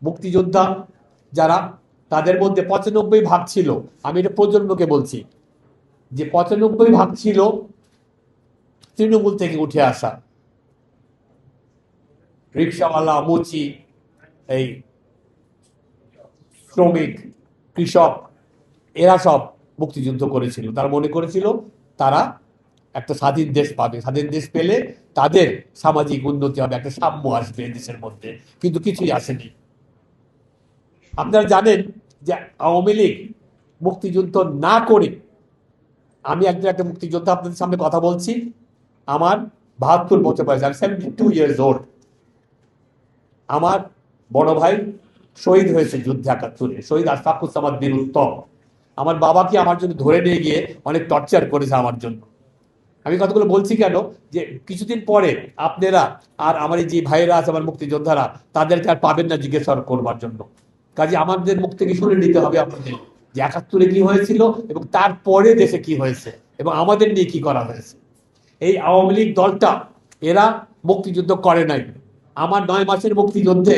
মুক্তিযোদ্ধা যারা, তাদের মধ্যে 95% ছিল, আমি এটা প্রজন্মকে বলছি, যে 95% ছিল তৃণমূল থেকে উঠে আসা রিক্সাওয়ালা, মুচি, এই শ্রমিক, কৃষক, এরা সব মুক্তিযুদ্ধ করেছিল। তারা মনে করেছিল তারা একটা স্বাধীন দেশ পাবে, স্বাধীন দেশ পেলে তাদের সামাজিক উন্নতি হবে, একটা সাম্য আসবে দেশের মধ্যে, কিন্তু কিছুই আসেনি। আপনারা জানেন যে আওয়ামী লীগ মুক্তিযুদ্ধ না করে, আমি একজন একটা মুক্তিযোদ্ধা আপনাদের সামনে কথা বলছি, আমার 72 বছর বয়স, আমি 72 ইয়ার্স ওল্ড। আমার বড় ভাই শহীদ হয়েছে যুদ্ধে 71-এ, শহীদ আশফাকুজ্জামান বীর উত্তম। আমার বাবাকে আমার জন্য ধরে নিয়ে গিয়ে অনেক টর্চার করেছে আমার জন্য। আমি কথাগুলো বলছি কেন, যে কিছুদিন পরে আপনারা আর আমার এই যে ভাইয়েরা আছে, আমার মুক্তিযোদ্ধারা, তাদেরকে আর পাবেন না জিজ্ঞাসা করবার জন্য। কাজে আমাদের মুখ থেকে শুনে নিতে হবে আপনাদের যে 71-এ কি হয়েছিল এবং তারপরে দেশে কি হয়েছে এবং আমাদের নিয়ে কি করা হয়েছে। এই আওয়ামী লীগ দলটা, এরা মুক্তিযুদ্ধ করে নাই। আমার 9 মাসের মুক্তিযুদ্ধে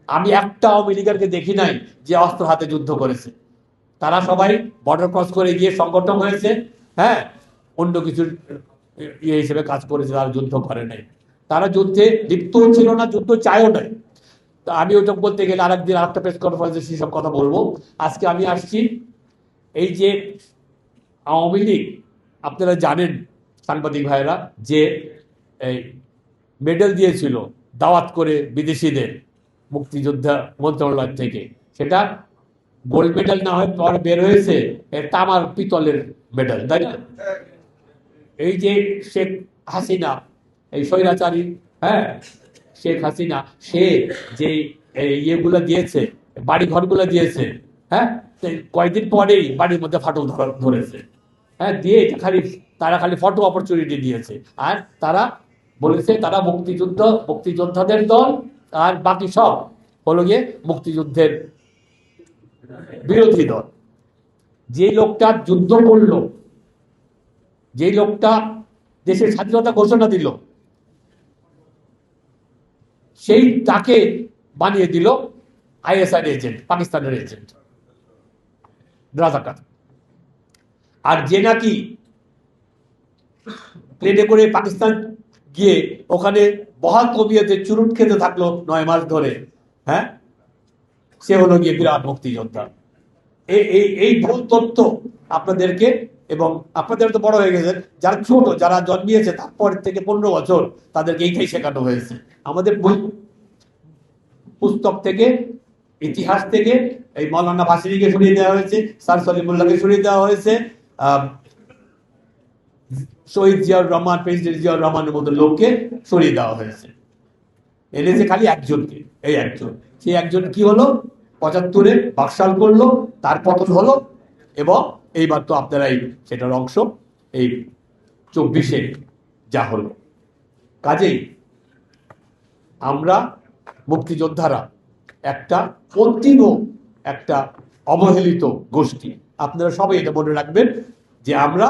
আমি একটা আওয়ামী লীগারকে দেখি নাই যে অস্ত্র হাতে যুদ্ধ করেছে। তারা সবাই বর্ডার ক্রস করে গিয়ে সংগঠন হয়েছে, হ্যাঁ, অন্য কিছুর ইয়ে হিসেবে কাজ করেছে, তারা যুদ্ধ করে নাই। তারা যুদ্ধে লিপ্ত ছিল না, যুদ্ধ চায়ও নাই। তো আমি ওইটা বলতে গেলে আরেকদিন আরেকটা প্রেস কনফারেন্সে সেসব কথা বলবো। আজকে আমি আসছি, এই যে আওয়ামী লীগ, আপনারা জানেন সাংবাদিক ভাইয়েরা, যে এই মেডেল দিয়েছিল দাওয়াত করে বিদেশিদের মুক্তিযোদ্ধা মন্ত্রণালয় থেকে, সেটা গোল্ড মেডেল না হয়ে পরে বের হয়েছে তামার পিতলের মেডেল, তাই না? এই যে শেখ হাসিনা, এই স্বৈরাচারী, হ্যাঁ, শেখ হাসিনা, সে যে ইয়েগুলো দিয়েছে, বাড়ি ঘরগুলো দিয়েছে, হ্যাঁ, কয়েকদিন পরেই বাড়ির মধ্যে ফাটল ধরেছে, হ্যাঁ, দিয়ে তারা খালি ফটো অপরচুনিটি দিয়েছে। আর তারা বলেছে তারা মুক্তিযোদ্ধাদের দল, আর বাকি সব হলো গিয়ে মুক্তিযুদ্ধের বিরোধী দল। যে লোকটা যুদ্ধ করলো, যে লোকটা দেশের স্বাধীনতা ঘোষণা দিল, সেই তাকে বানিয়ে দিল আইএসআই এজেন্ট, পাকিস্তানের এজেন্ট, রাজাকার। আর যে নাকি প্লেনে করে পাকিস্তান গিয়ে ওখানে বহাল তবিয়তে চুরুট খেতে থাকলো 9 মাস ধরে, হ্যাঁ, সে হলো গিয়ে বিরাট মুক্তিযোদ্ধা। এই ভুল তথ্য আপনাদেরকে, এবং আপনাদের তো বড় হয়ে গেছে, যারা ছোট, যারা জন্মিয়েছে তারপর থেকে 15 বছর, তাদেরকে এইটাই শেখানো হয়েছে। আমাদের পুস্তক থেকে, ইতিহাস থেকে, এই মৌলানা ভাসিনীকে সরিয়ে দেওয়া হয়েছে, স্যার সলিমুল্লাহকে সরিয়ে দেওয়া হয়েছে, শহীদ জিয়াউর রহমান, প্রেসিডেন্ট জিয়াউর রহমানের মতো লোককে সরিয়ে দেওয়া হয়েছে। এনেছে খালি একজনকে, এই একজন। সেই একজন কি হলো, 75-এ বাকশাল করলো, তার পতন হলো, এবং এইবার তো আপনারাই সেটার অংশ, এই 24-এ যা হলো। কাজেই আমরা মুক্তিযোদ্ধারা একটা অন্তিম, একটা অবহেলিত গোষ্ঠী। আপনারা সবাই এটা মনে রাখবেন যে আমরা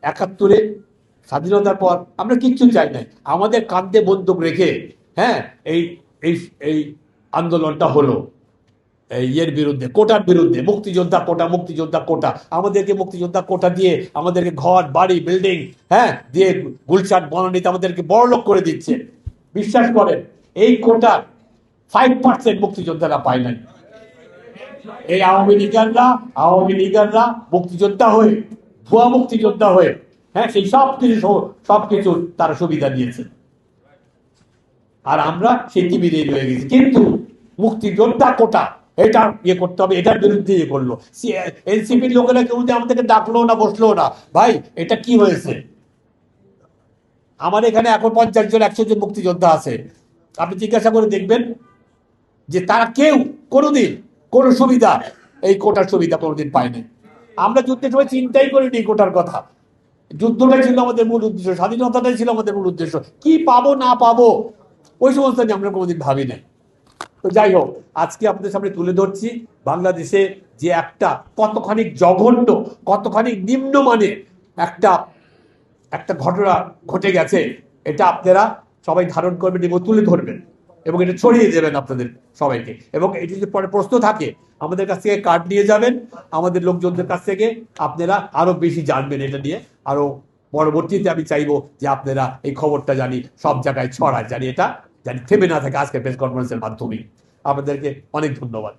71-এ স্বাধীনতার পর আমরা কিচ্ছু চাই নাই, আমাদের কাঁধে বন্দুক রেখে, হ্যাঁ, এই এই এই আন্দোলনটা হলো ইয়ের বিরুদ্ধে, কোটার বিরুদ্ধে। মুক্তিযোদ্ধা কোটা, মুক্তিযোদ্ধা কোটা, আমাদেরকে মুক্তিযোদ্ধা কোটা দিয়ে আমাদেরকে ঘর বাড়ি বিল্ডিং, হ্যাঁ, দিয়ে গুলশান বনানীতে আমাদেরকে বড়লোক করে দিচ্ছে। বিশ্বাস করেন, এই কোটার 5% মুক্তিযোদ্ধারা পায় নাই। এই আওয়ামী লীগাররা মুক্তিযোদ্ধা হয়ে, ভুয়া মুক্তিযোদ্ধা হয়ে, হ্যাঁ, সেই সবকিছু তারা সুবিধা দিয়েছে, আর আমরা সেই টিভিতেই রয়ে গেছি। কিন্তু মুক্তিযোদ্ধা কোটা, এটা ইয়ে করতে হবে, এটার বিরুদ্ধে ইয়ে করলো এনসিপির লোকেরা, কেউ আমাদেরকে ডাকলো না, বসলো না। ভাই, এটা কি হয়েছে? আমার এখানে এখন 50 জন 100 জন মুক্তিযোদ্ধা আছে, আপনি জিজ্ঞাসা করে দেখবেন যে তারা কেউ কোনোদিন কোনো সুবিধা, এই কোটার সুবিধা কোনোদিন পায়নি। আমরা যুদ্ধের সময় চিন্তাই করিনি কোটার কথা। যুদ্ধটাই ছিল আমাদের মূল উদ্দেশ্য, স্বাধীনতাটাই ছিল আমাদের মূল উদ্দেশ্য। কি পাবো না পাবো ওই সমস্ত নিয়ে আমরা কোনোদিন ভাবি নাই। তো যাই হোক, আজকে আপনাদের সামনে তুলে ধরছি বাংলাদেশে যে একটা কতখানি জঘন্য, কতখানি নিম্নমানের একটা ঘটনা ঘটে গেছে, এটা আপনারা সবাই ধারণ করবেন এবং তুলে ধরবেন। এবং এটা ছড়িয়ে দেবেন আপনাদের সবাইকে। এবং এটি যদি পরে প্রশ্ন থাকে আমাদের কাছ থেকে কার্ড নিয়ে যাবেন, আমাদের লোকজনদের কাছ থেকে আপনারা আরো বেশি জানবেন এটা নিয়ে। আরো পরবর্তীতে আমি চাইবো যে আপনারা এই খবরটা জানি সব জায়গায় ছড়ায়, জানি এটা জানি থেমে না থাকে আজকে প্রেস কনফারেন্সের মাধ্যমে। আপনাদেরকে অনেক ধন্যবাদ।